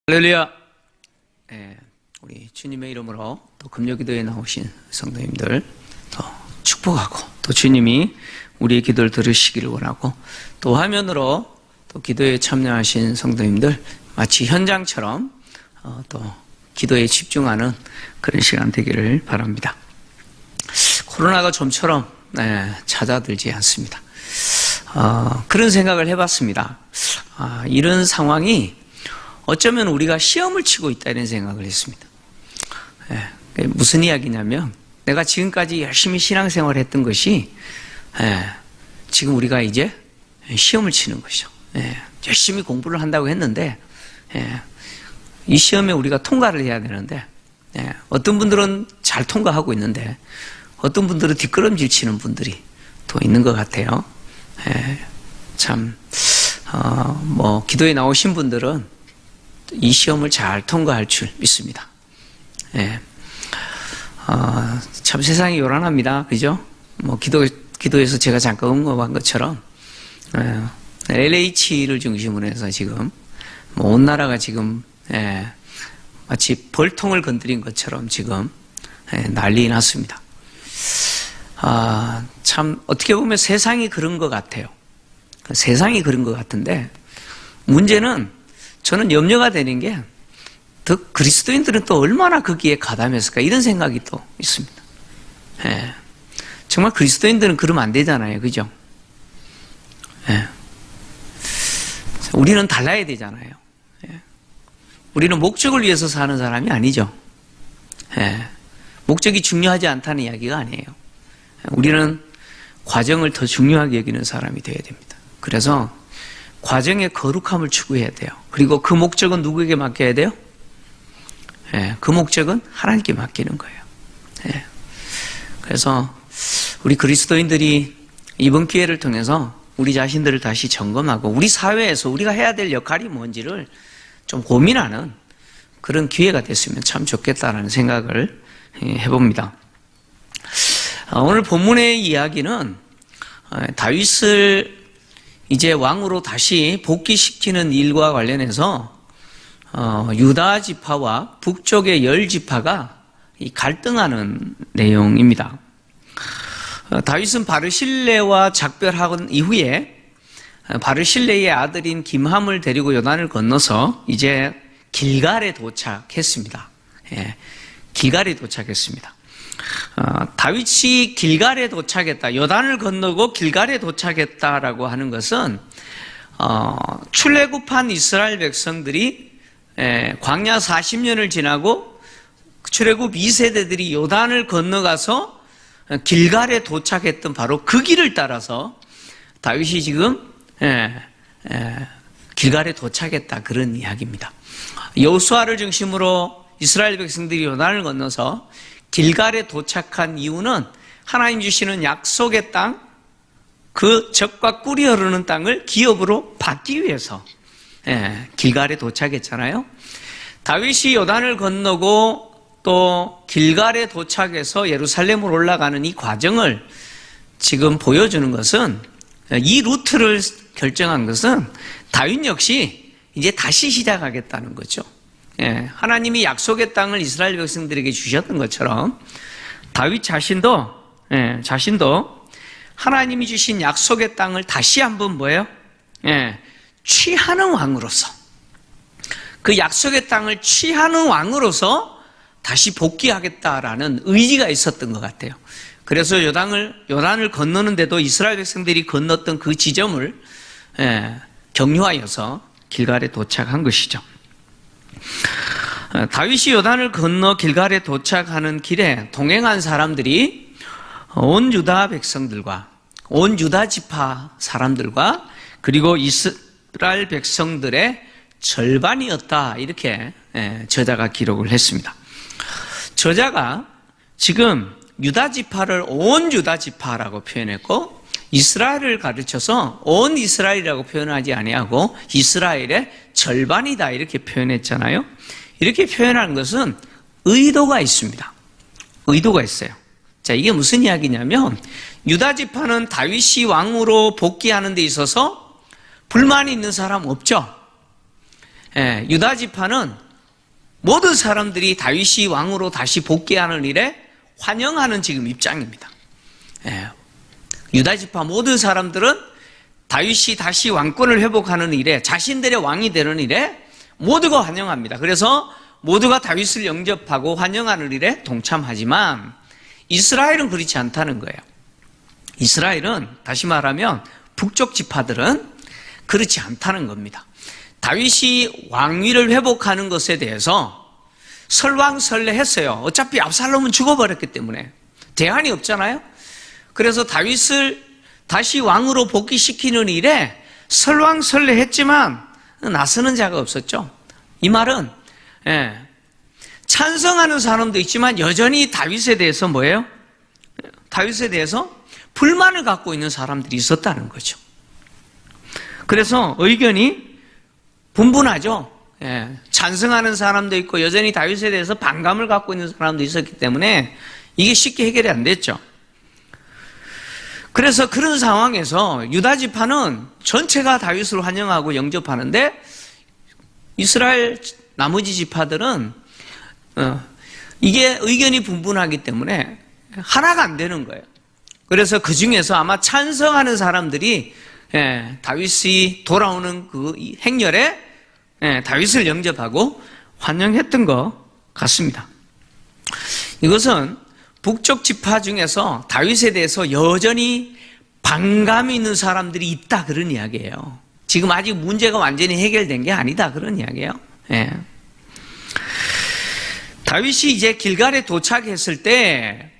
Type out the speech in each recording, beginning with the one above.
할렐루야. 우리 주님의 이름으로 또 금요기도에 나오신 성도님들 더 축복하고, 또 주님이 우리의 기도를 들으시기를 원하고, 또 화면으로 또 기도에 참여하신 성도님들 마치 현장처럼 또 기도에 집중하는 그런 시간 되기를 바랍니다. 코로나가 좀처럼 찾아들지 않습니다. 그런 생각을 해봤습니다. 이런 상황이 어쩌면 우리가 시험을 치고 있다, 이런 생각을 했습니다. 무슨 이야기냐면, 내가 지금까지 열심히 신앙생활을 했던 것이 지금 우리가 이제 시험을 치는 것이죠. 열심히 공부를 한다고 했는데 이 시험에 우리가 통과를 해야 되는데, 어떤 분들은 잘 통과하고 있는데 어떤 분들은 뒷걸음질 치는 분들이 또 있는 것 같아요. 기도에 나오신 분들은 이 시험을 잘 통과할 줄 믿습니다. 참 세상이 요란합니다. 그죠? 기도에서 제가 잠깐 언급한 것처럼, LH를 중심으로 해서 지금, 온 나라가 지금, 마치 벌통을 건드린 것처럼 지금, 난리 났습니다. 참, 어떻게 보면 세상이 그런 것 같아요. 세상이 그런 것 같은데, 문제는 저는 염려가 되는 게, 더 그리스도인들은 또 얼마나 거기에 가담했을까, 이런 생각이 또 있습니다. 정말 그리스도인들은 그러면 안 되잖아요. 그죠? 우리는 달라야 되잖아요. 우리는 목적을 위해서 사는 사람이 아니죠. 목적이 중요하지 않다는 이야기가 아니에요. 우리는 과정을 더 중요하게 여기는 사람이 되어야 됩니다. 그래서 과정의 거룩함을 추구해야 돼요. 그리고 그 목적은 누구에게 맡겨야 돼요? 그 목적은 하나님께 맡기는 거예요. 그래서 우리 그리스도인들이 이번 기회를 통해서 우리 자신들을 다시 점검하고, 우리 사회에서 우리가 해야 될 역할이 뭔지를 좀 고민하는 그런 기회가 됐으면 참 좋겠다라는 생각을 해봅니다. 오늘 본문의 이야기는 다윗을 이제 왕으로 다시 복귀시키는 일과 관련해서 유다 지파와 북쪽의 10지파가 갈등하는 내용입니다. 다윗은 바르실레와 작별한 이후에 바르실레의 아들인 김함을 데리고 요단을 건너서 이제 길갈에 도착했습니다. 길갈에 도착했습니다. 다윗이 길갈에 도착했다, 요단을 건너고 길갈에 도착했다라고 하는 것은 출애굽한 이스라엘 백성들이 광야 40년을 지나고 출애굽 2세대들이 요단을 건너가서 길갈에 도착했던 바로 그 길을 따라서 다윗이 지금 길갈에 도착했다, 그런 이야기입니다. 여호수아를 중심으로 이스라엘 백성들이 요단을 건너서 길갈에 도착한 이유는 하나님 주시는 약속의 땅, 그 젖과 꿀이 흐르는 땅을 기업으로 받기 위해서 길갈에 도착했잖아요. 다윗이 요단을 건너고 또 길갈에 도착해서 예루살렘으로 올라가는 이 과정을 지금 보여주는 것은, 이 루트를 결정한 것은 다윗 역시 이제 다시 시작하겠다는 거죠. 하나님이 약속의 땅을 이스라엘 백성들에게 주셨던 것처럼 다윗 자신도 하나님이 주신 약속의 땅을 다시 한번 취하는 왕으로서, 그 약속의 땅을 취하는 왕으로서 다시 복귀하겠다라는 의지가 있었던 것 같아요. 그래서 요단을 건너는데도 이스라엘 백성들이 건넜던 그 지점을 경유하여서 길갈에 도착한 것이죠. 다윗이 요단을 건너 길갈에 도착하는 길에 동행한 사람들이 온 유다 백성들과 온 유다 지파 사람들과 그리고 이스라엘 백성들의 절반이었다, 이렇게 저자가 기록을 했습니다. 저자가 지금 유다 지파를 온 유다 지파라고 표현했고, 이스라엘을 가르쳐서 온 이스라엘이라고 표현하지 아니하고 이스라엘의 절반이다, 이렇게 표현했잖아요. 이렇게 표현하는 것은 의도가 있습니다. 의도가 있어요. 자, 이게 무슨 이야기냐면, 유다 지파는 다윗이 왕으로 복귀하는 데 있어서 불만이 있는 사람 없죠? 유다 지파는 모든 사람들이 다윗이 왕으로 다시 복귀하는 일에 환영하는 지금 입장입니다. 유다 지파 모든 사람들은 다윗이 다시 왕권을 회복하는 일에, 자신들의 왕이 되는 일에 모두가 환영합니다. 그래서 모두가 다윗을 영접하고 환영하는 일에 동참하지만 이스라엘은 그렇지 않다는 거예요. 이스라엘은, 다시 말하면 북쪽 지파들은 그렇지 않다는 겁니다. 다윗이 왕위를 회복하는 것에 대해서 설왕설래했어요. 어차피 압살롬은 죽어버렸기 때문에 대안이 없잖아요. 그래서 다윗을 다시 왕으로 복귀시키는 일에 설왕설래했지만 나서는 자가 없었죠. 이 말은 찬성하는 사람도 있지만 여전히 다윗에 대해서 뭐예요? 다윗에 대해서 불만을 갖고 있는 사람들이 있었다는 거죠. 그래서 의견이 분분하죠. 찬성하는 사람도 있고 여전히 다윗에 대해서 반감을 갖고 있는 사람도 있었기 때문에 이게 쉽게 해결이 안 됐죠. 그래서 그런 상황에서 유다 지파는 전체가 다윗을 환영하고 영접하는데 이스라엘 나머지 지파들은 이게 의견이 분분하기 때문에 하나가 안 되는 거예요. 그래서 그 중에서 아마 찬성하는 사람들이 다윗이 돌아오는 그 행렬에 다윗을 영접하고 환영했던 것 같습니다. 이것은 북쪽 지파 중에서 다윗에 대해서 여전히 반감이 있는 사람들이 있다, 그런 이야기예요. 지금 아직 문제가 완전히 해결된 게 아니다, 그런 이야기예요. 다윗이 이제 길갈에 도착했을 때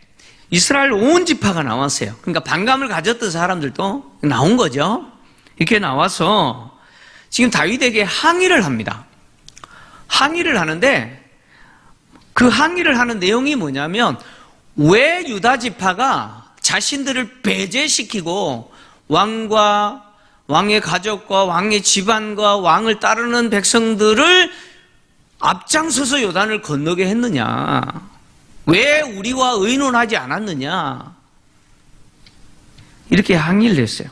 이스라엘 온 지파가 나왔어요. 그러니까 반감을 가졌던 사람들도 나온 거죠. 이렇게 나와서 지금 다윗에게 항의를 합니다. 항의를 하는데 그 항의를 하는 내용이 뭐냐면, 왜 유다 지파가 자신들을 배제시키고 왕과 왕의 가족과 왕의 집안과 왕을 따르는 백성들을 앞장서서 요단을 건너게 했느냐? 왜 우리와 의논하지 않았느냐? 이렇게 항의를 했어요.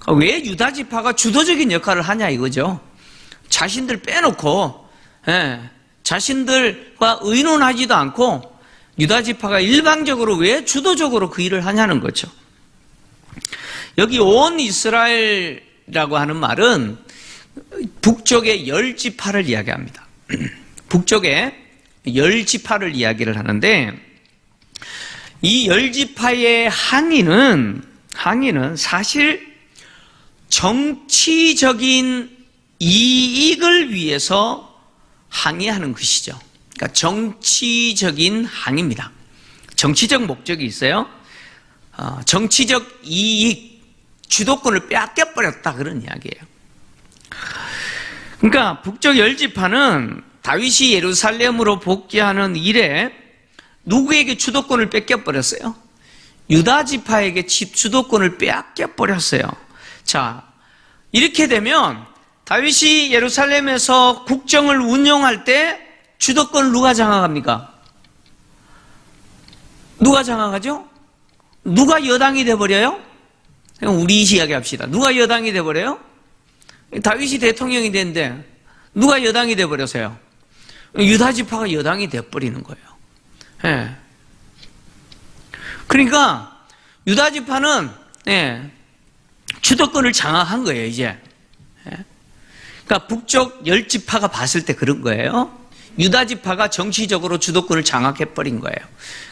왜 유다 지파가 주도적인 역할을 하냐 이거죠. 자신들 빼놓고 자신들과 의논하지도 않고 유다 지파가 일방적으로 왜 주도적으로 그 일을 하냐는 거죠. 여기 온 이스라엘이라고 하는 말은 북쪽의 10지파를 이야기합니다. 북쪽의 10지파를 이야기를 하는데, 이 10지파의 항의는 사실 정치적인 이익을 위해서 항의하는 것이죠. 그러니까 정치적인 항의입니다. 정치적 목적이 있어요. 정치적 이익, 주도권을 빼앗겨버렸다, 그런 이야기예요. 그러니까 북쪽 10지파는 다윗이 예루살렘으로 복귀하는 일에 누구에게 주도권을 뺏겨버렸어요? 유다 지파에게 주도권을 빼앗겨버렸어요. 자, 이렇게 되면 다윗이 예루살렘에서 국정을 운영할 때 주도권을 누가 장악합니까? 누가 장악하죠? 누가 여당이 돼버려요? 우리 이야기합시다. 누가 여당이 돼버려요? 다윗이 대통령이 됐는데 누가 여당이 돼버려서요? 유다 지파가 여당이 돼버리는 거예요. 그러니까 유다 지파는 주도권을 장악한 거예요, 이제. 그러니까 북쪽 10지파가 봤을 때 그런 거예요. 유다 지파가 정치적으로 주도권을 장악해버린 거예요.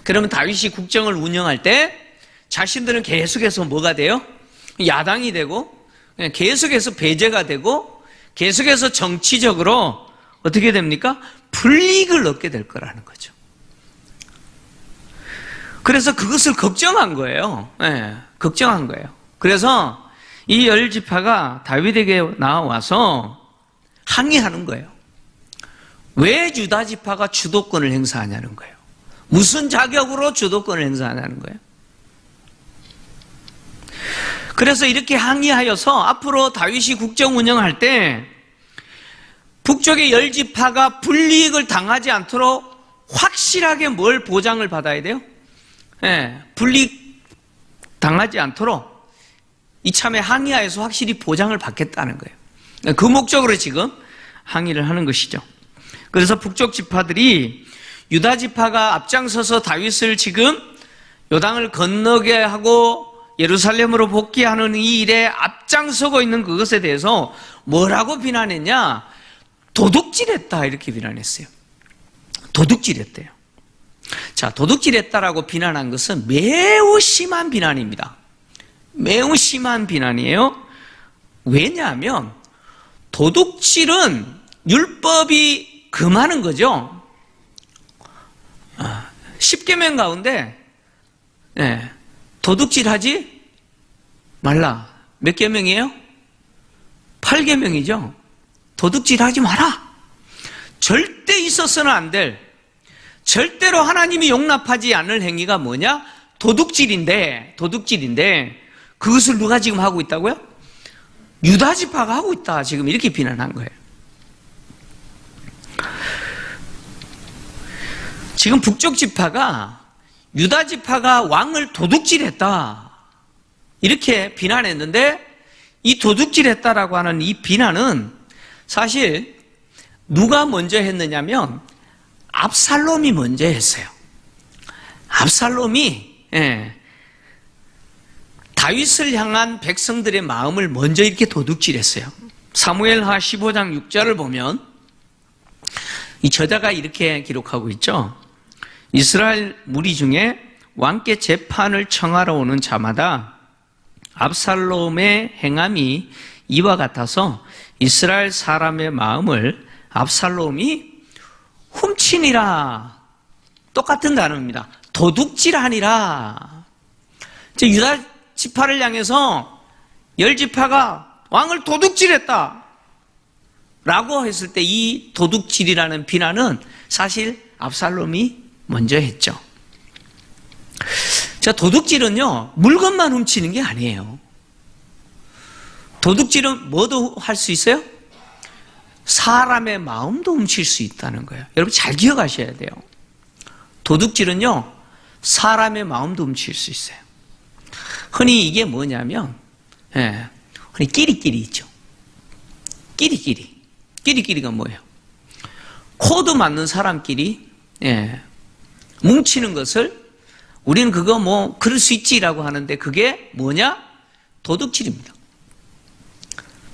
그러면 다윗이 국정을 운영할 때 자신들은 계속해서 뭐가 돼요? 야당이 되고, 계속해서 배제가 되고, 계속해서 정치적으로 어떻게 됩니까? 불이익을 얻게 될 거라는 거죠. 그래서 그것을 걱정한 거예요. 걱정한 거예요. 그래서 이 10지파가 다윗에게 나와서 항의하는 거예요. 왜 유다 지파가 주도권을 행사하냐는 거예요. 무슨 자격으로 주도권을 행사하냐는 거예요. 그래서 이렇게 항의하여서 앞으로 다윗이 국정 운영할 때 북쪽의 10지파가 불이익을 당하지 않도록 확실하게 뭘 보장을 받아야 돼요? 불이익 당하지 않도록 이참에 항의하여서 확실히 보장을 받겠다는 거예요. 그 목적으로 지금 항의를 하는 것이죠. 그래서 북쪽 지파들이 유다 지파가 앞장서서 다윗을 지금 요단을 건너게 하고 예루살렘으로 복귀하는 이 일에 앞장서고 있는 그것에 대해서 뭐라고 비난했냐? 도둑질했다, 이렇게 비난했어요. 도둑질했대요. 자, 도둑질했다라고 비난한 것은 매우 심한 비난입니다. 매우 심한 비난이에요. 왜냐하면 도둑질은 율법이 금하는 거죠. 10계명 가운데 도둑질하지 말라. 몇 계명이에요? 8계명이죠. 도둑질하지 마라. 절대 있어서는 안 될, 절대로 하나님이 용납하지 않을 행위가 뭐냐? 도둑질인데 그것을 누가 지금 하고 있다고요? 유다 지파가 하고 있다, 지금 이렇게 비난한 거예요. 지금 북쪽 지파가 유다 지파가 왕을 도둑질했다, 이렇게 비난했는데, 이 도둑질했다라고 하는 이 비난은 사실 누가 먼저 했느냐면 압살롬이 먼저 했어요. 압살롬이 다윗을 향한 백성들의 마음을 먼저 이렇게 도둑질했어요. 사무엘하 15장 6절을 보면 이 저자가 이렇게 기록하고 있죠. 이스라엘 무리 중에 왕께 재판을 청하러 오는 자마다 압살롬의 행함이 이와 같아서 이스라엘 사람의 마음을 압살롬이 훔치니라. 똑같은 단어입니다. 도둑질하니라. 유다 지파를 향해서 열 지파가 왕을 도둑질했다 라고 했을 때 이 도둑질이라는 비난은 사실 압살롬이 먼저 했죠. 자, 도둑질은요, 물건만 훔치는 게 아니에요. 도둑질은 뭐도 할 수 있어요? 사람의 마음도 훔칠 수 있다는 거예요. 여러분 잘 기억하셔야 돼요. 도둑질은요, 사람의 마음도 훔칠 수 있어요. 흔히 이게 뭐냐면, 흔히 끼리끼리 있죠. 끼리끼리가 뭐예요? 코드 맞는 사람끼리, 뭉치는 것을 우리는 그거 뭐 그럴 수 있지라고 하는데, 그게 뭐냐? 도둑질입니다.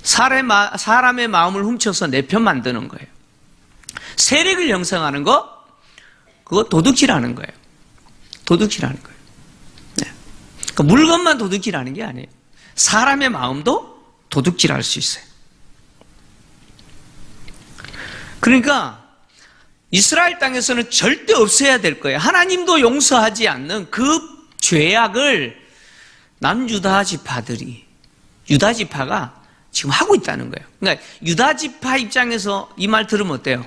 사람의 마음을 훔쳐서 내 편 만드는 거예요. 세력을 형성하는 거, 그거 도둑질하는 거예요. 도둑질하는 거예요. 그러니까 물건만 도둑질하는 게 아니에요. 사람의 마음도 도둑질할 수 있어요. 그러니까 이스라엘 땅에서는 절대 없어야 될 거예요. 하나님도 용서하지 않는 그 죄악을 남유다 지파들이, 유다 지파가 지금 하고 있다는 거예요. 그러니까 유다 지파 입장에서 이 말 들으면 어때요?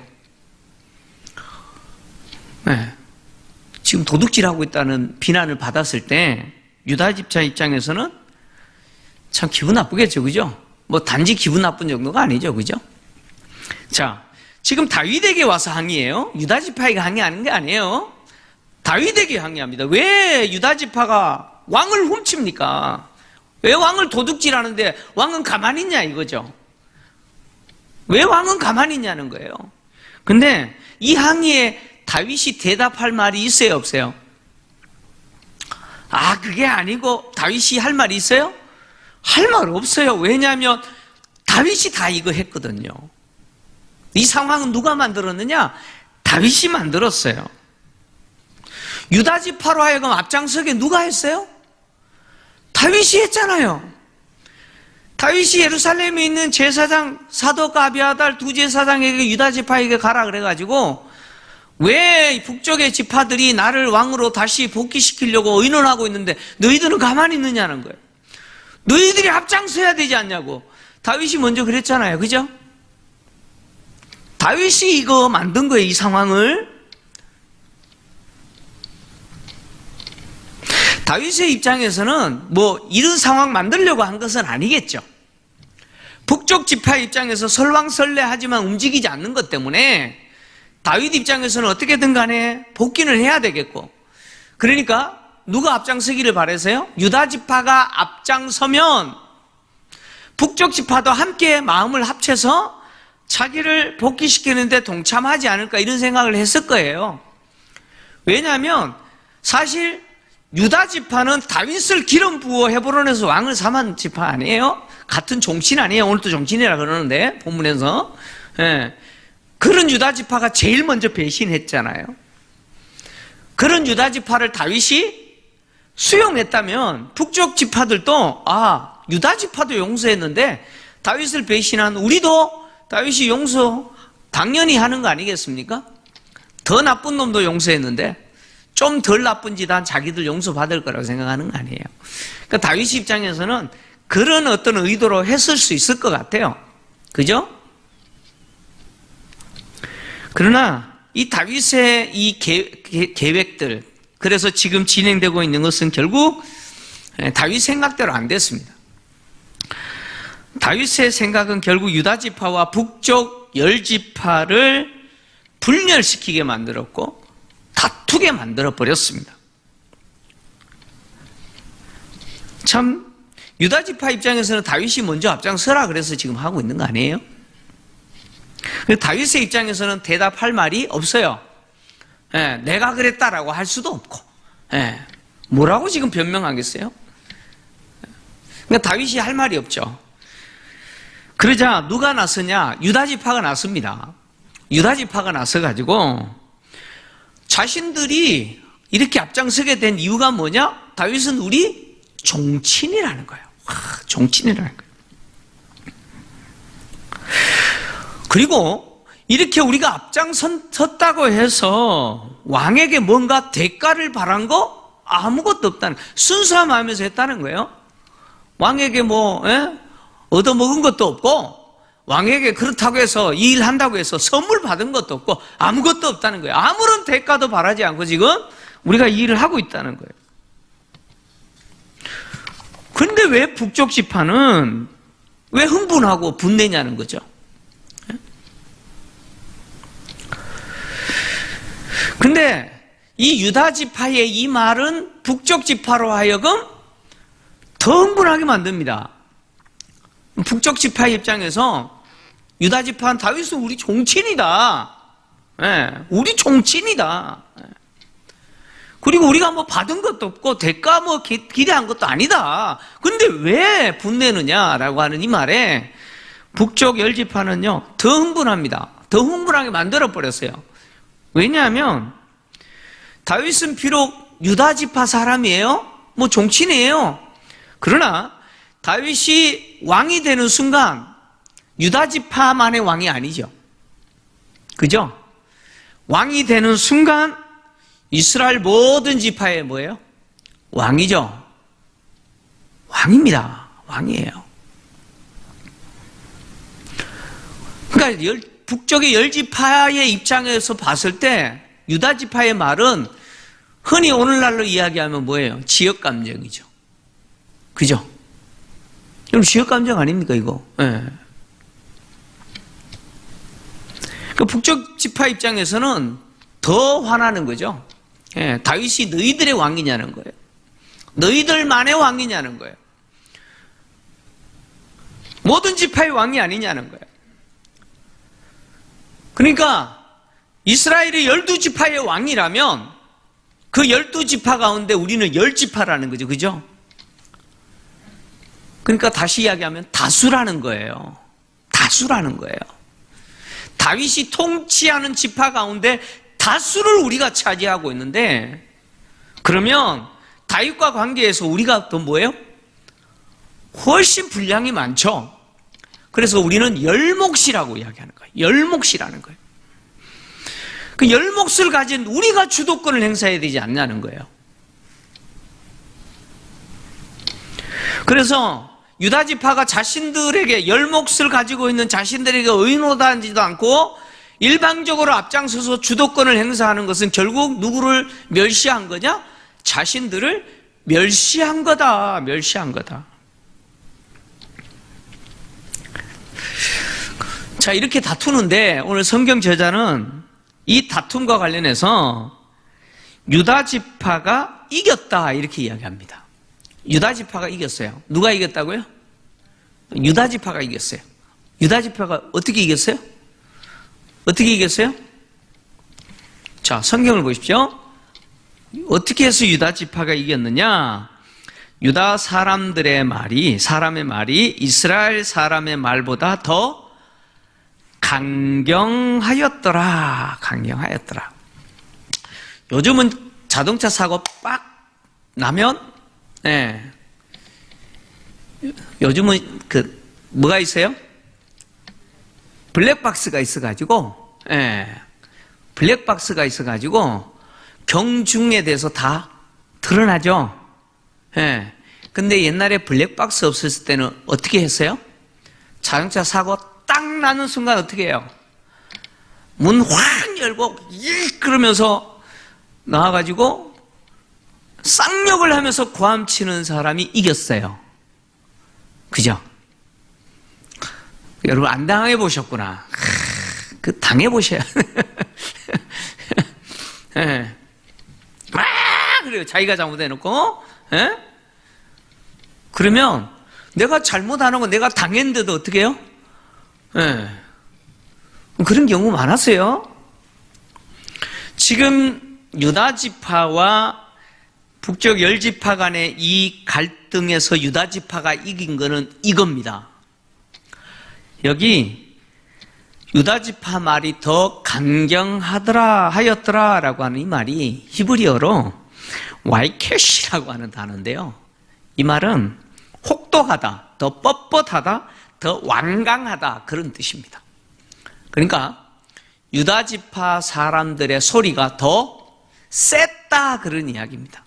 지금 도둑질하고 있다는 비난을 받았을 때 유다 지파 입장에서는 참 기분 나쁘겠죠, 그죠? 뭐 단지 기분 나쁜 정도가 아니죠, 그죠? 자, 지금 다윗에게 와서 항의해요. 유다 지파에게 항의하는 게 아니에요. 다윗에게 항의합니다. 왜 유다 지파가 왕을 훔칩니까? 왜 왕을 도둑질하는데 왕은 가만히 있냐, 이거죠. 왜 왕은 가만히 있냐는 거예요. 근데 이 항의에 다윗이 대답할 말이 있어요, 없어요? 아, 그게 아니고 다윗이 할 말이 있어요? 할 말 없어요. 왜냐하면 다윗이 다 이거 했거든요. 이 상황은 누가 만들었느냐? 다윗이 만들었어요. 유다 지파로 하여금 앞장서게 누가 했어요? 다윗이 했잖아요. 다윗이 예루살렘에 있는 제사장 사독 아비아달 두 제사장에게 유다 지파에게 가라 그래가지고, 왜 북쪽의 지파들이 나를 왕으로 다시 복귀시키려고 의논하고 있는데 너희들은 가만히 있느냐는 거예요. 너희들이 앞장서야 되지 않냐고. 다윗이 먼저 그랬잖아요, 그죠? 다윗이 이거 만든 거예요, 이 상황을. 다윗의 입장에서는 뭐 이런 상황 만들려고 한 것은 아니겠죠. 북쪽 지파 입장에서 설왕설래하지만 움직이지 않는 것 때문에 다윗 입장에서는 어떻게든 간에 복귀를 해야 되겠고, 그러니까 누가 앞장서기를 바라세요? 유다 지파가 앞장서면 북쪽 지파도 함께 마음을 합쳐서 자기를 복귀시키는데 동참하지 않을까 이런 생각을 했을 거예요. 왜냐하면 사실 유다 지파는 다윗을 기름 부어 헤브론에서 왕을 삼은 지파 아니에요? 같은 종친 아니에요? 오늘도 종친이라 그러는데 본문에서. 예. 그런 유다 지파가 제일 먼저 배신했잖아요. 그런 유다 지파를 다윗이 수용했다면 북쪽 지파들도 유다 지파도 용서했는데 다윗을 배신한 우리도 다윗이 용서 당연히 하는 거 아니겠습니까? 더 나쁜 놈도 용서했는데 좀 덜 나쁜 짓 한 자기들 용서받을 거라고 생각하는 거 아니에요. 그러니까 다윗 입장에서는 그런 어떤 의도로 했을 수 있을 것 같아요. 그죠? 그러나 이 다윗의 이 계획들, 그래서 지금 진행되고 있는 것은 결국 다윗 생각대로 안 됐습니다. 다윗의 생각은 결국 유다 지파와 북쪽 열 지파를 분열시키게 만들었고 다투게 만들어 버렸습니다. 참 유다 지파 입장에서는 다윗이 먼저 앞장서라 그래서 지금 하고 있는 거 아니에요? 다윗의 입장에서는 대답할 말이 없어요. 내가 그랬다라고 할 수도 없고, 뭐라고 지금 변명하겠어요? 그러니까 다윗이 할 말이 없죠. 그러자 누가 나서냐? 유다 지파가 나섭니다. 유다 지파가 나서가지고 자신들이 이렇게 앞장서게 된 이유가 뭐냐? 다윗은 우리 종친이라는 거예요. 종친이라는 거예요. 그리고 이렇게 우리가 앞장섰다고 해서 왕에게 뭔가 대가를 바란 거 아무것도 없다는, 순수한 마음에서 했다는 거예요. 왕에게 얻어먹은 것도 없고, 왕에게 그렇다고 해서 이 일 한다고 해서 선물 받은 것도 없고 아무것도 없다는 거예요. 아무런 대가도 바라지 않고 지금 우리가 이 일을 하고 있다는 거예요. 그런데 왜 북쪽 지파는 왜 흥분하고 분내냐는 거죠. 근데 이 유다 지파의 이 말은 북쪽 지파로 하여금 더 흥분하게 만듭니다. 북쪽 지파 입장에서 유다 지파는 다윗은 우리 종친이다. 우리 종친이다. 그리고 우리가 뭐 받은 것도 없고 대가 뭐 기대한 것도 아니다. 근데 왜 분내느냐라고 하는 이 말에 북쪽 열 지파는요 더 흥분합니다. 더 흥분하게 만들어 버렸어요. 왜냐하면 다윗은 비록 유다 지파 사람이에요. 뭐 종친이에요. 그러나 다윗이 왕이 되는 순간 유다 지파만의 왕이 아니죠. 그죠? 왕이 되는 순간 이스라엘 모든 지파의 뭐예요? 왕이죠. 왕입니다. 왕이에요. 그러니까 북쪽의 열 지파의 입장에서 봤을 때 유다 지파의 말은 흔히 오늘날로 이야기하면 뭐예요? 지역 감정이죠. 그죠? 여러분 지역 감정 아닙니까 이거? 그 북쪽 지파 입장에서는 더 화나는 거죠. 다윗이 너희들의 왕이냐는 거예요. 너희들만의 왕이냐는 거예요. 모든 지파의 왕이 아니냐는 거예요. 그러니까 이스라엘이 12지파의 왕이라면 그 12지파 가운데 우리는 10지파라는 거죠. 그죠? 그러니까 다시 이야기하면 다수라는 거예요. 다수라는 거예요. 다윗이 통치하는 지파 가운데 다수를 우리가 차지하고 있는데, 그러면 다윗과 관계에서 우리가 더 뭐예요? 훨씬 분량이 많죠. 그래서 우리는 열목이라고 이야기하는 거예요. 열목이라는 거예요. 그 열목을 가진 우리가 주도권을 행사해야 되지 않냐는 거예요. 그래서 유다 지파가 자신들에게 열목을 가지고 있는 자신들에게 의논하지도 않고 일방적으로 앞장서서 주도권을 행사하는 것은 결국 누구를 멸시한 거냐? 자신들을 멸시한 거다. 멸시한 거다. 자, 이렇게 다투는데 오늘 성경 저자는 이 다툼과 관련해서 유다 지파가 이겼다 이렇게 이야기합니다. 유다 지파가 이겼어요. 누가 이겼다고요? 유다 지파가 이겼어요. 유다 지파가 어떻게 이겼어요? 어떻게 이겼어요? 자, 성경을 보십시오. 어떻게 해서 유다 지파가 이겼느냐? 유다 사람의 말이 이스라엘 사람의 말보다 더 강경하였더라. 요즘은 자동차 사고 빡 나면, 요즘은 뭐가 있어요? 블랙박스가 있어가지고, 경중에 대해서 다 드러나죠? 근데 옛날에 블랙박스 없었을 때는 어떻게 했어요? 자동차 사고 딱 나는 순간 어떻게 해요? 문 확 열고, 그러면서 나와가지고, 쌍욕을 하면서 고함치는 사람이 이겼어요. 그죠? 여러분 안 당해 보셨구나. 당해 보셔야. 그래요. 자기가 잘못해놓고, 그러면 내가 잘못하는 거 내가 당했는데도 어떻게 해요? 그런 경우 많았어요. 지금 유다 지파와 북쪽 열 지파 간의 이 갈등에서 유다 지파가 이긴 거는 이겁니다. 여기 유다 지파 말이 더 하였더라라고 하는 이 말이 히브리어로 와이케시라고 하는 단어인데요. 이 말은 혹독하다, 더 뻣뻣하다, 더 완강하다 그런 뜻입니다. 그러니까 유다 지파 사람들의 소리가 더 셌다 그런 이야기입니다.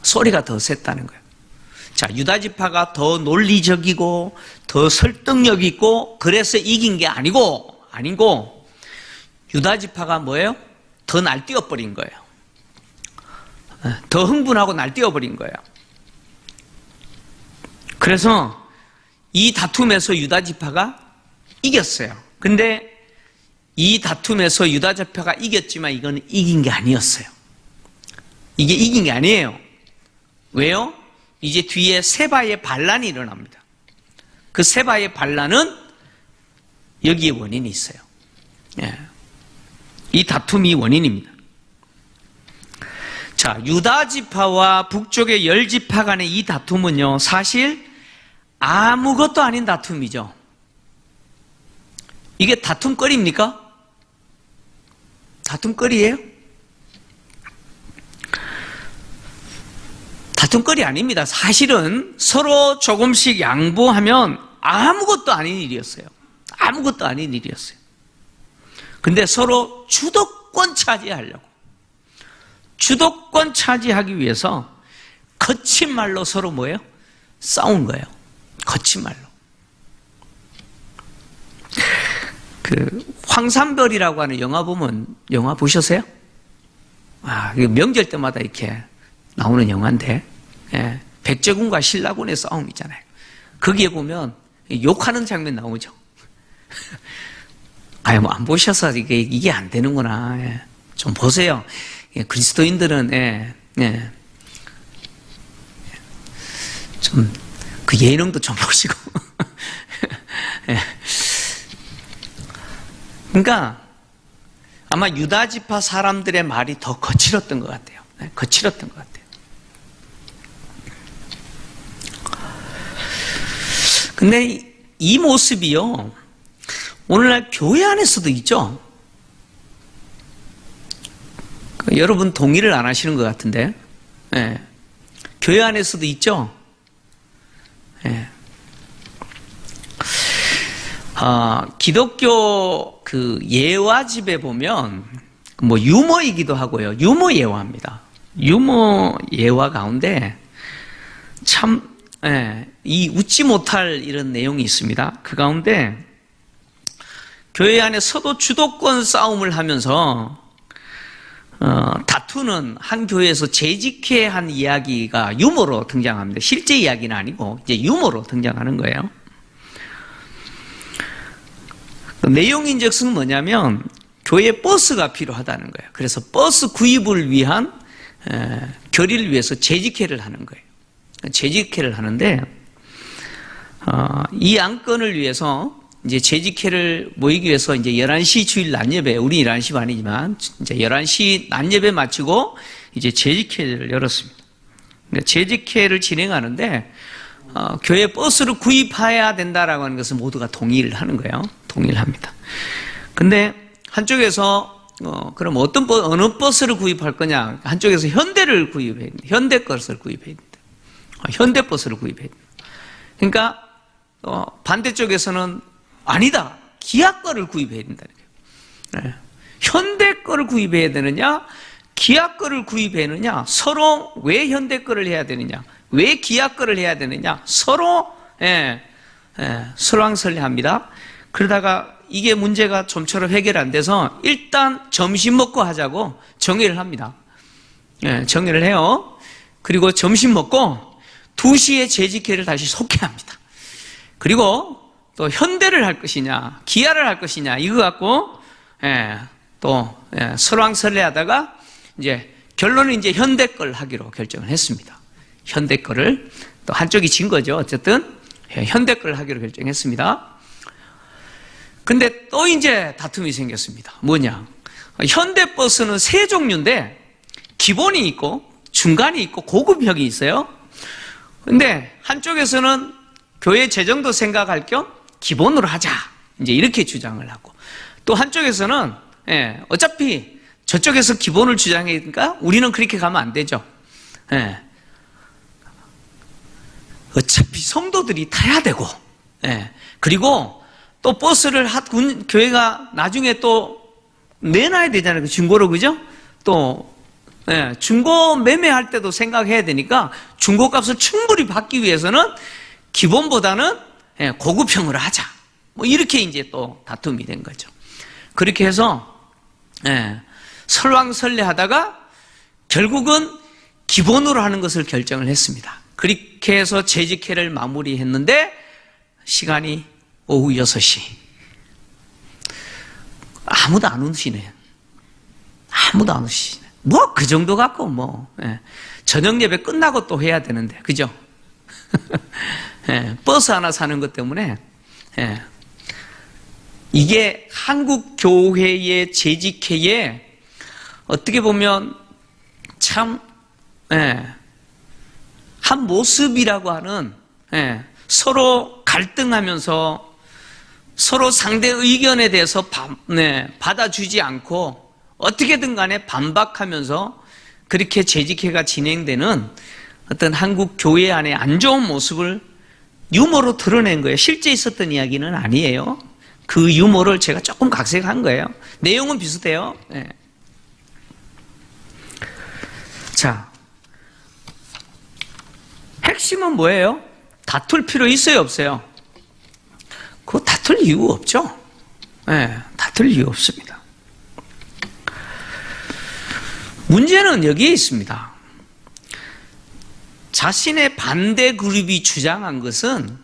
소리가 더 셌다는 거예요. 자, 유다 지파가 더 논리적이고 더 설득력 있고 그래서 이긴 게 아니고 유다 지파가 뭐예요? 더 날뛰어버린 거예요. 더 흥분하고 날뛰어버린 거예요. 그래서 이 다툼에서 유다 지파가 이겼어요. 근데 이 다툼에서 유다 지파가 이겼지만 이건 이긴 게 아니었어요. 이게 이긴 게 아니에요. 왜요? 이제 뒤에 세바의 반란이 일어납니다. 그 세바의 반란은 여기에 원인이 있어요. 이 다툼이 원인입니다. 자, 유다 지파와 북쪽의 열 지파 간의 이 다툼은요, 사실 아무것도 아닌 다툼이죠. 이게 다툼거리입니까? 다툼거리예요? 다툼거리 아닙니다. 사실은 서로 조금씩 양보하면 아무것도 아닌 일이었어요. 아무것도 아닌 일이었어요. 근데 서로 주도권 차지하기 위해서 거친 말로 서로 뭐예요? 싸운 거예요. 거친 말로. 황산별이라고 하는 영화 보면, 영화 보셨어요? 명절 때마다 이렇게 나오는 영화인데, 백제군과 신라군의 싸움 있잖아요. 거기에 보면 욕하는 장면 나오죠. 안 보셔서 이게 안 되는구나. 좀 보세요. 그리스도인들은, 좀, 그 예능도 좀 보시고. 그러니까, 아마 유다 지파 사람들의 말이 더 거칠었던 것 같아요. 거칠었던 것 같아요. 근데 이 모습이요, 오늘날 교회 안에서도 있죠. 여러분 동의를 안 하시는 것 같은데, 교회 안에서도 있죠. 기독교 예화집에 보면 유머이기도 하고요. 유머 예화입니다. 유머 예화 가운데 참 이 웃지 못할 이런 내용이 있습니다. 그 가운데 교회 안에 서도 주도권 싸움을 하면서 다투는 한 교회에서 재직회한 이야기가 유머로 등장합니다. 실제 이야기는 아니고 이제 유머로 등장하는 거예요. 내용인즉슨 뭐냐면 교회 버스가 필요하다는 거예요. 그래서 버스 구입을 위한 결의를 위해서 재직회를 하는 거예요. 재직회를 하는데 이 안건을 위해서 이제 재직회를 모이기 위해서 이제 11시 주일 낮예배, 우리 11시 반이지만 이제 11시 낮예배 마치고 이제 재직회를 열었습니다. 그러니까 재직회를 진행하는데 교회 버스를 구입해야 된다라고 하는 것을 모두가 동의를 하는 거예요. 동의를 합니다. 근데 한쪽에서 그럼 어느 버스를 구입할 거냐? 한쪽에서 현대를 구입해야 된다. 현대 버스를 구입해야 된다. 현대 버스를 구입해야 된다. 그러니까 반대쪽에서는 아니다. 기아 거를 구입해야 된다. 네. 현대 거를 구입해야 되느냐? 기아 거를 구입해야 되느냐? 서로 왜 현대 거를 해야 되느냐? 왜 기아 거를 해야 되느냐? 서로 설왕설래합니다. 그러다가 이게 문제가 좀처럼 해결 안 돼서 일단 점심 먹고 하자고 정의를 합니다. 정의를 해요. 그리고 점심 먹고 2시에 재직회를 다시 속개합니다. 그리고 또 현대를 할 것이냐, 기아를 할 것이냐, 이거 갖고 또 설왕설래하다가 이제 결론은 이제 현대 걸 하기로 결정을 했습니다. 현대 거를 또 한쪽이 진 거죠. 어쨌든 현대 걸 하기로 결정했습니다. 근데 또 이제 다툼이 생겼습니다. 뭐냐? 현대 버스는 세 종류인데 기본이 있고 중간이 있고 고급형이 있어요. 근데 한쪽에서는 교회 재정도 생각할 겸 기본으로 하자. 이제 이렇게 주장을 하고 또 한쪽에서는 어차피 저쪽에서 기본을 주장하니까 우리는 그렇게 가면 안 되죠. 어차피 성도들이 타야 되고 그리고 또 버스를 교회가 나중에 또 내놔야 되잖아요. 그 중고로, 그죠? 또 중고 매매할 때도 생각해야 되니까 중고값을 충분히 받기 위해서는 기본보다는 고급형으로 하자. 뭐 이렇게 이제 또 다툼이 된 거죠. 그렇게 해서 설왕설래하다가 결국은 기본으로 하는 것을 결정을 했습니다. 그렇게 해서 재직회를 마무리했는데 시간이 오후 6시. 아무도 안 오시네. 아무도 안 오시네. 뭐 그 정도 갖고 저녁 예배 끝나고 또 해야 되는데, 그죠? 버스 하나 사는 것 때문에 이게 한국 교회의 재직회에 어떻게 보면 참 한 모습이라고 하는 서로 갈등하면서 서로 상대 의견에 대해서 받아주지 않고 어떻게든 간에 반박하면서 그렇게 재직회가 진행되는 어떤 한국 교회 안에 안 좋은 모습을 유머로 드러낸 거예요. 실제 있었던 이야기는 아니에요. 그 유머를 제가 조금 각색한 거예요. 내용은 비슷해요. 자, 핵심은 뭐예요? 다툴 필요 있어요, 없어요? 그거 다툴 이유 없죠? 다툴 이유 없습니다. 문제는 여기에 있습니다. 자신의 반대 그룹이 주장한 것은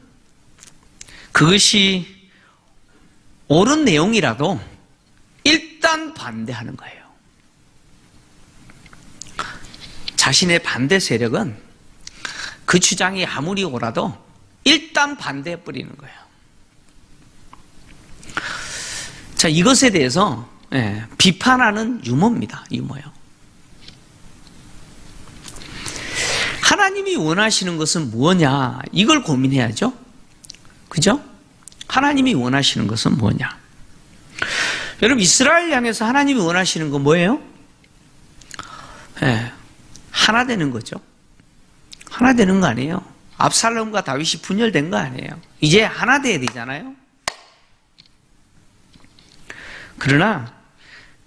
그것이 옳은 내용이라도 일단 반대하는 거예요. 자신의 반대 세력은 그 주장이 아무리 옳아도 일단 반대해버리는 거예요. 자, 이것에 대해서 비판하는 유머입니다. 유머요. 하나님이 원하시는 것은 뭐냐? 이걸 고민해야죠. 그죠? 하나님이 원하시는 것은 뭐냐? 여러분, 이스라엘 향해서 하나님이 원하시는 건 뭐예요? 하나 되는 거죠. 하나 되는 거 아니에요? 압살롬과 다윗이 분열된 거 아니에요? 이제 하나 돼야 되잖아요? 그러나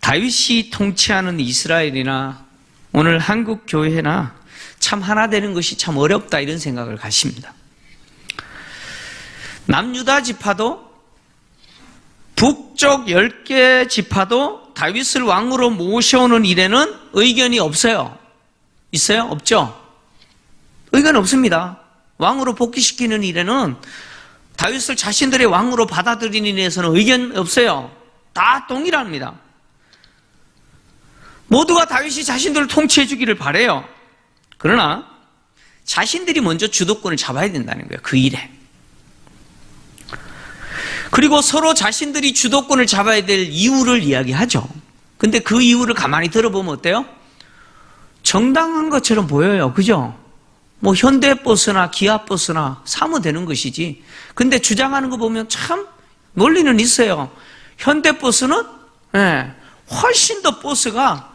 다윗이 통치하는 이스라엘이나 오늘 한국 교회나 참 하나 되는 것이 참 어렵다, 이런 생각을 가십니다. 남유다 지파도 북쪽 10개 지파도 다윗을 왕으로 모셔오는 일에는 의견이 없어요. 있어요? 없죠? 의견 없습니다. 왕으로 복귀시키는 일에는, 다윗을 자신들의 왕으로 받아들이는 일에서는 의견 없어요. 다 동일합니다. 모두가 다윗이 자신들을 통치해 주기를 바라요. 그러나 자신들이 먼저 주도권을 잡아야 된다는 거예요. 그 일에. 그리고 서로 자신들이 주도권을 잡아야 될 이유를 이야기하죠. 근데 그 이유를 가만히 들어보면 어때요? 정당한 것처럼 보여요. 그죠? 뭐 현대버스나 기아버스나 사면 되는 것이지. 근데 주장하는 거 보면 참 논리는 있어요. 현대버스는 훨씬 더 버스가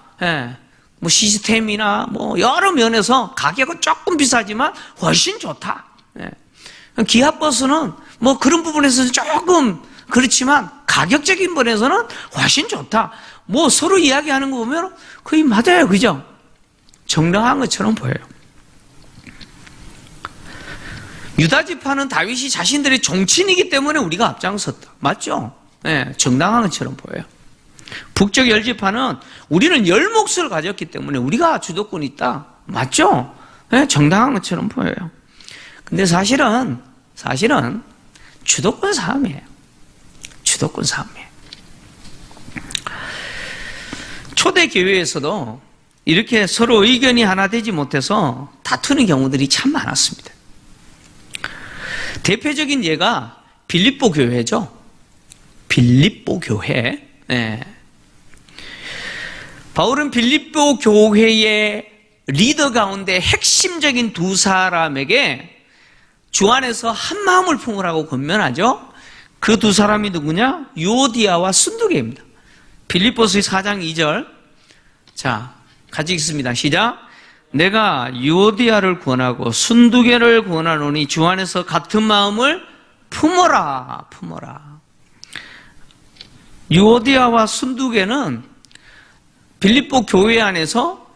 뭐 시스템이나 뭐 여러 면에서 가격은 조금 비싸지만 훨씬 좋다. 기아버스는 뭐 그런 부분에서는 조금 그렇지만 가격적인 면에서는 훨씬 좋다. 뭐 서로 이야기하는 거 보면 거의 맞아요. 그죠? 정당한 것처럼 보여요. 유다 지파는 다윗이 자신들의 종친이기 때문에 우리가 앞장섰다. 맞죠? 정당한 것처럼 보여요. 북쪽 열 지파는 우리는 열 몫을 가졌기 때문에 우리가 주도권이 있다. 맞죠? 정당한 것처럼 보여요. 근데 사실은 주도권 싸움이에요. 주도권 싸움이에요. 초대 교회에서도 이렇게 서로 의견이 하나 되지 못해서 다투는 경우들이 참 많았습니다. 대표적인 예가 빌립보 교회죠. 빌립보 교회. 바울은 빌립보 교회의 리더 가운데 핵심적인 두 사람에게 주 안에서 한 마음을 품으라고 권면하죠. 그 두 사람이 누구냐? 유오디아와 순두계입니다. 빌립보서 4장 2절. 자, 같이 읽습니다. 시작. 내가 유오디아를 권하고 순두계를 권하노니 주 안에서 같은 마음을 품어라. 유오디아와 순두계는 빌립보 교회 안에서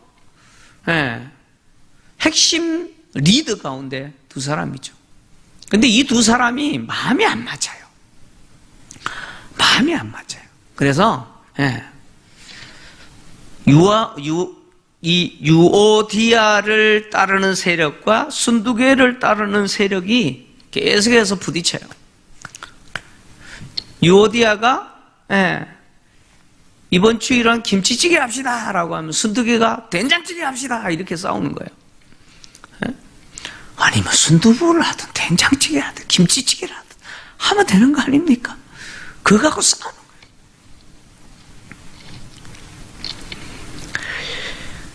핵심 리더 가운데 두 사람이죠. 근데 이 두 사람이 마음이 안 맞아요. 그래서 이 유오디아를 따르는 세력과 순두계를 따르는 세력이 계속해서 부딪혀요. 유오디아가 이번 주일은 김치찌개 합시다 라고 하면 순두계가 된장찌개 합시다 이렇게 싸우는 거예요. 아니면 순두부를 하든 된장찌개 하든 김치찌개를 하든 하면 되는 거 아닙니까? 그거 갖고 싸우는 거예요.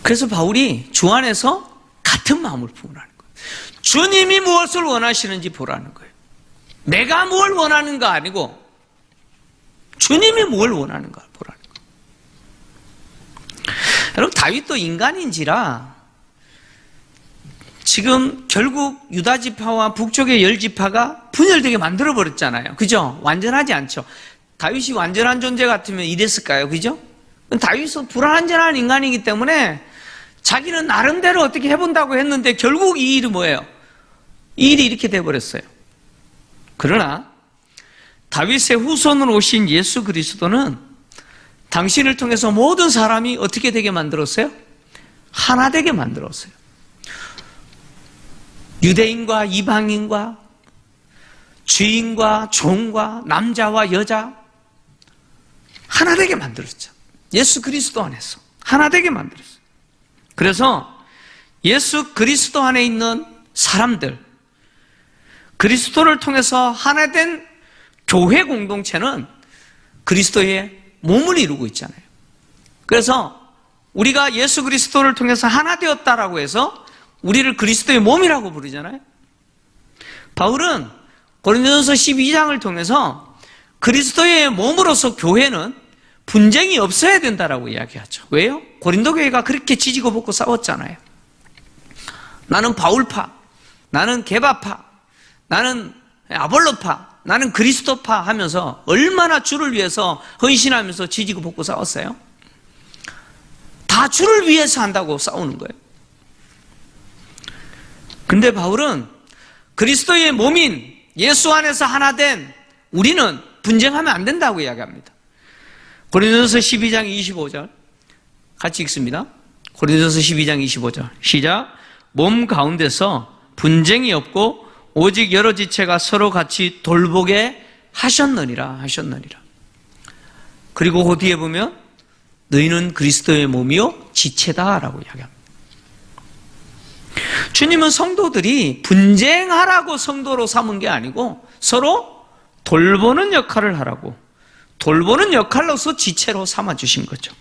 그래서 바울이 주 안에서 같은 마음을 품으라는 거예요. 주님이 무엇을 원하시는지 보라는 거예요. 내가 뭘 원하는가 아니고 주님이 뭘 원하는가 보라는 거예요. 여러분, 다윗도 인간인지라 지금 결국 유다 지파와 북쪽의 열 지파가 분열되게 만들어 버렸잖아요. 그죠? 완전하지 않죠. 다윗이 완전한 존재 같으면 이랬을까요? 그죠? 다윗은 불완전한 인간이기 때문에 자기는 나름대로 어떻게 해본다고 했는데 결국 이 일이 뭐예요? 이 일이 이렇게 돼버렸어요. 그러나 다윗의 후손으로 오신 예수 그리스도는 당신을 통해서 모든 사람이 어떻게 되게 만들었어요? 하나 되게 만들었어요. 유대인과 이방인과 주인과 종과 남자와 여자 하나 되게 만들었죠. 예수 그리스도 안에서 하나 되게 만들었어요. 그래서 예수 그리스도 안에 있는 사람들, 그리스도를 통해서 하나 된 교회 공동체는 그리스도의 몸을 이루고 있잖아요. 그래서 우리가 예수 그리스도를 통해서 하나 되었다라고 해서 우리를 그리스도의 몸이라고 부르잖아요. 바울은 고린도전서 12장을 통해서 그리스도의 몸으로서 교회는 분쟁이 없어야 된다라고 이야기하죠. 왜요? 고린도 교회가 그렇게 지지고 볶고 싸웠잖아요. 나는 바울파, 나는 게바파, 나는 아볼로파, 나는 그리스도파 하면서 얼마나 주를 위해서 헌신하면서 지지고 볶고 싸웠어요? 다 주를 위해서 한다고 싸우는 거예요. 근데 바울은 그리스도의 몸인 예수 안에서 하나 된 우리는 분쟁하면 안 된다고 이야기합니다. 고린도전서 12장 25절 같이 읽습니다. 고린도전서 12장 25절 시작. 몸 가운데서 분쟁이 없고 오직 여러 지체가 서로 같이 돌보게 하셨느니라. 그리고 그 뒤에 보면 너희는 그리스도의 몸이요 지체다라고 이야기합니다. 주님은 성도들이 분쟁하라고 성도로 삼은 게 아니고 서로 돌보는 역할을 하라고, 돌보는 역할로서 지체로 삼아주신 거죠.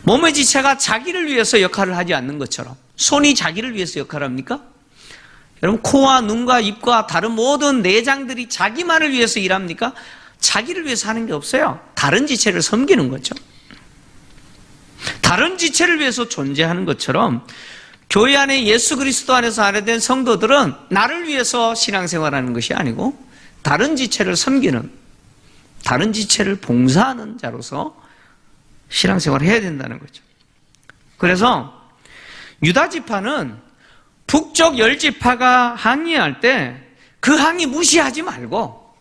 몸의 지체가 자기를 위해서 역할을 하지 않는 것처럼 손이 자기를 위해서 역할을 합니까? 여러분, 코와 눈과 입과 다른 모든 내장들이 자기만을 위해서 일합니까? 자기를 위해서 하는 게 없어요. 다른 지체를 섬기는 거죠. 다른 지체를 위해서 존재하는 것처럼 교회 안에 예수 그리스도 안에서 하나 된 성도들은 나를 위해서 신앙생활하는 것이 아니고 다른 지체를 섬기는, 다른 지체를 봉사하는 자로서 신앙생활을 해야 된다는 거죠. 그래서 유다 지파는 북쪽 10지파가 항의할 때 그 항의 무시하지 말고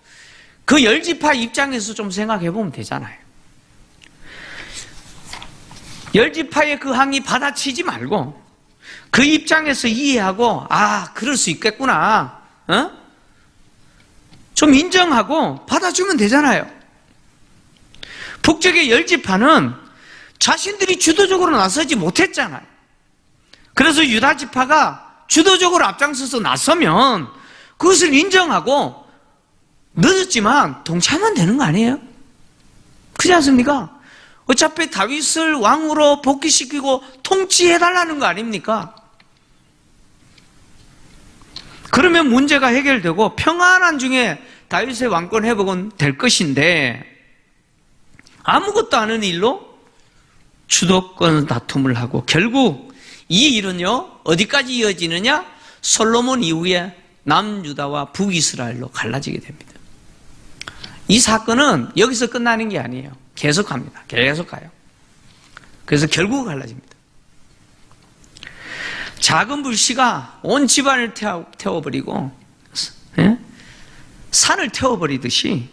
그 10지파 입장에서 좀 생각해 보면 되잖아요. 10지파의 그 항의 받아치지 말고 그 입장에서 이해하고, 아, 그럴 수 있겠구나, 좀 인정하고 받아주면 되잖아요. 북쪽의 10지파는 자신들이 주도적으로 나서지 못했잖아요. 그래서 유다 지파가 주도적으로 앞장서서 나서면 그것을 인정하고 늦었지만 동참하면 되는 거 아니에요? 그렇지 않습니까? 어차피 다윗을 왕으로 복귀시키고 통치해달라는 거 아닙니까? 그러면 문제가 해결되고 평안한 중에 다윗의 왕권 회복은 될 것인데 아무것도 아닌 일로 주도권 다툼을 하고 결국 이 일은요 어디까지 이어지느냐? 솔로몬 이후에 남유다와 북이스라엘로 갈라지게 됩니다. 이 사건은 여기서 끝나는 게 아니에요. 계속합니다. 계속 가요. 그래서 결국 갈라집니다. 작은 불씨가 온 집안을 태워버리고 산을 태워버리듯이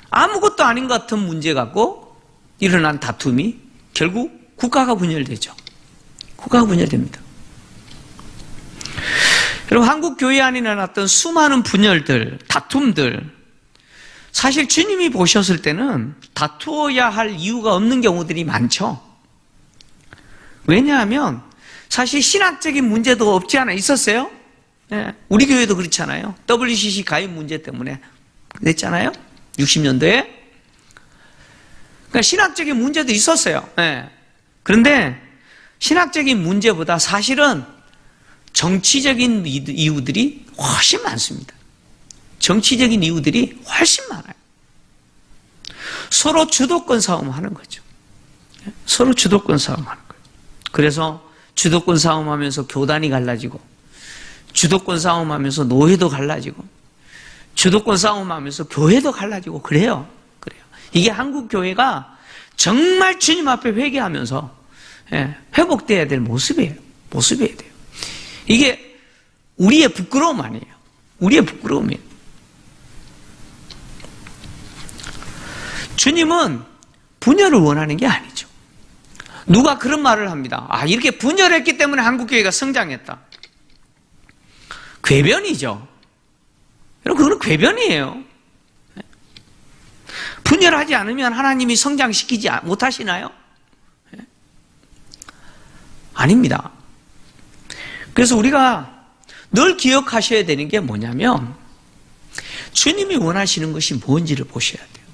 아무것도 아닌 것 같은 문제 갖고 일어난 다툼이 결국 국가가 분열되죠. 국가가 분열됩니다. 여러분, 한국 교회 안에 일어났던 수많은 분열들, 다툼들, 사실 주님이 보셨을 때는 다투어야 할 이유가 없는 경우들이 많죠. 왜냐하면 사실 신학적인 문제도 없지 않아 있었어요. 네, 우리 교회도 그렇잖아요. WCC 가입 문제 때문에 냈잖아요. 60년도에. 그러니까 신학적인 문제도 있었어요. 네. 그런데 신학적인 문제보다 사실은 정치적인 이유들이 훨씬 많습니다. 정치적인 이유들이 훨씬 많아요. 서로 주도권 싸움하는 거죠. 서로 주도권 싸움하는 거예요. 그래서 주도권 싸움하면서 교단이 갈라지고, 주도권 싸움하면서 노예도 갈라지고, 주도권 싸움하면서 교회도 갈라지고 그래요. 그래요. 이게 한국 교회가 정말 주님 앞에 회개하면서 회복돼야 될 모습이에요. 모습이어야 돼요. 이게 우리의 부끄러움 아니에요. 우리의 부끄러움이에요. 주님은 분열을 원하는 게 아니죠. 누가 그런 말을 합니다. 아, 이렇게 분열했기 때문에 한국교회가 성장했다. 궤변이죠. 여러분, 그건 궤변이에요. 분열하지 않으면 하나님이 성장시키지 못하시나요? 아닙니다. 그래서 우리가 늘 기억하셔야 되는 게 뭐냐면 주님이 원하시는 것이 뭔지를 보셔야 돼요.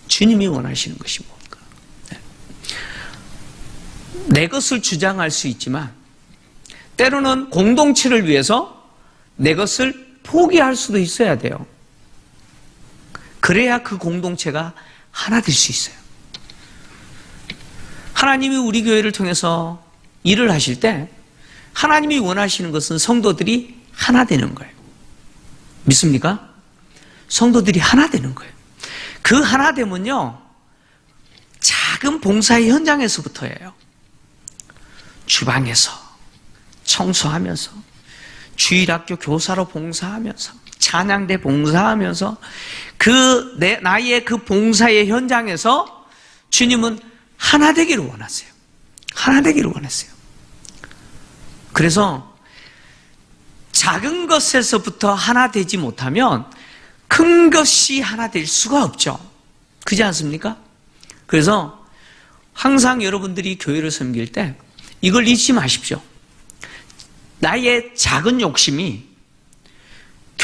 주님이 원하시는 것이 뭔가. 내 것을 주장할 수 있지만 때로는 공동체를 위해서 내 것을 포기할 수도 있어야 돼요. 그래야 그 공동체가 하나 될 수 있어요. 하나님이 우리 교회를 통해서 일을 하실 때 하나님이 원하시는 것은 성도들이 하나 되는 거예요. 믿습니까? 성도들이 하나 되는 거예요. 그 하나 되면요, 작은 봉사의 현장에서부터예요. 주방에서, 청소하면서, 주일학교 교사로 봉사하면서, 찬양대 봉사하면서, 나의 그 봉사의 현장에서 주님은 하나 되기를 원하세요. 하나 되기를 원하세요. 그래서 작은 것에서부터 하나 되지 못하면 큰 것이 하나 될 수가 없죠. 그렇지 않습니까? 그래서 항상 여러분들이 교회를 섬길 때 이걸 잊지 마십시오. 나의 작은 욕심이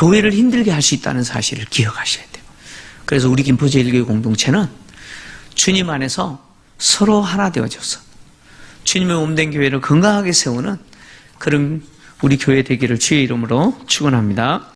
교회를 힘들게 할 수 있다는 사실을 기억하셔야 돼요. 그래서 우리 김포제일교회 공동체는 주님 안에서 서로 하나 되어져서 주님의 몸된 교회를 건강하게 세우는 그런 우리 교회 되기를 주의 이름으로 축원합니다.